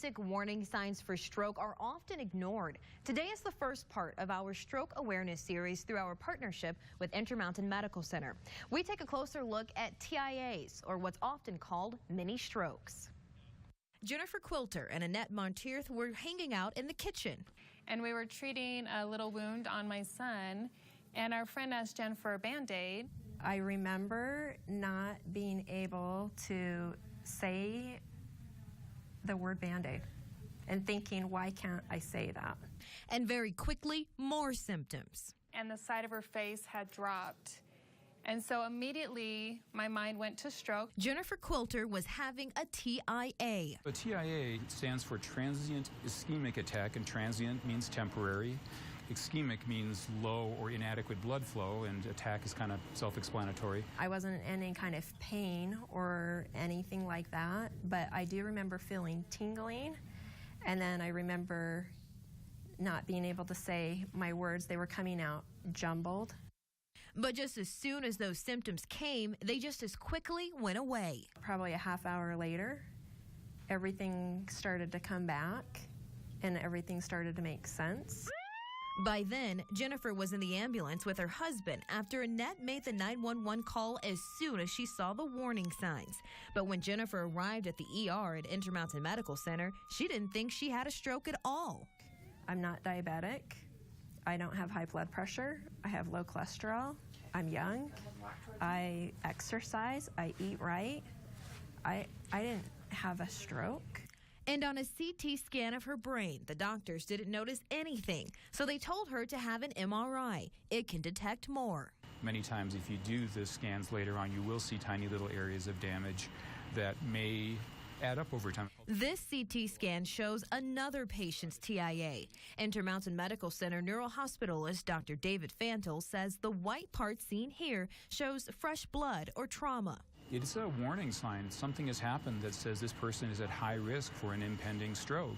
basic warning signs for stroke are often ignored. Today is the first part of our stroke awareness series through our partnership with Intermountain Medical Center. We take a closer look at TIAs, or what's often called mini strokes. Jennifer Quilter and Annette Monteith were hanging out in the kitchen. And we were treating a little wound on my son, and our friend asked Jen for a Band-Aid. I remember not being able to say the word Band-Aid and thinking, why can't I say that? And very quickly, more symptoms. And the side of her face had dropped. And so immediately my mind went to stroke. Jennifer Quilter was having a TIA. A TIA stands for transient ischemic attack, and transient means temporary. Ischemic means low or inadequate blood flow, and attack is kind of self-explanatory. I wasn't in any kind of pain or anything like that, but I do remember feeling tingling, and then I remember not being able to say my words. They were coming out jumbled. But just as soon as those symptoms came, they just as quickly went away. Probably a half hour later, everything started to come back, and everything started to make sense. By then, Jennifer was in the ambulance with her husband after Annette made the 911 call as soon as she saw the warning signs. But when Jennifer arrived at the ER at Intermountain Medical Center, she didn't think she had a stroke at all. I'm not diabetic. I don't have high blood pressure. I have low cholesterol. I'm young. I exercise. I eat right. I didn't have a stroke. And on a CT scan of her brain, the doctors didn't notice anything, so they told her to have an MRI. It can detect more. Many times if you do the scans later on, you will see tiny little areas of damage that may add up over time. This CT scan shows another patient's TIA. Intermountain Medical Center neurohospitalist Dr. David Fantle says the white part seen here shows fresh blood or trauma. It's a warning sign. Something has happened that says this person is at high risk for an impending stroke.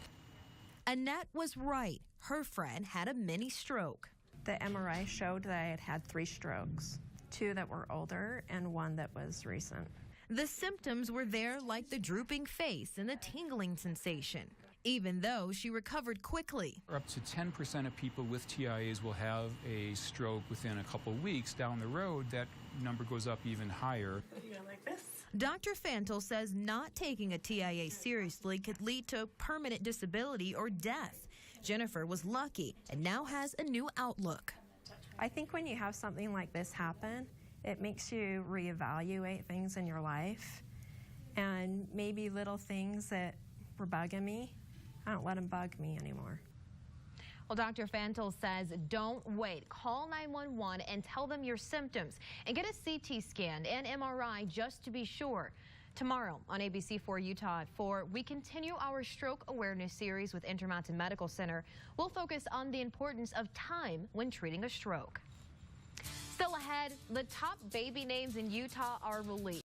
Annette was right. Her friend had a mini stroke. The MRI showed that I had had 3 strokes, 2 that were older and 1 that was recent. The symptoms were there, like the drooping face and the tingling sensation, even though she recovered quickly. Up to 10% of people with TIAs will have a stroke within a couple weeks. Down the road, that number goes up even higher. Like this? Dr. Fantle says not taking a TIA seriously could lead to permanent disability or death. Jennifer was lucky and now has a new outlook. I think when you have something like this happen, it makes you reevaluate things in your life, and maybe little things that were bugging me, I don't let them bug me anymore. Well, Dr. Fantle says don't wait. Call 911 and tell them your symptoms and get a CT scan and MRI just to be sure. Tomorrow on ABC4 Utah at 4, we continue our stroke awareness series with Intermountain Medical Center. We'll focus on the importance of time when treating a stroke. Still ahead, the top baby names in Utah are released.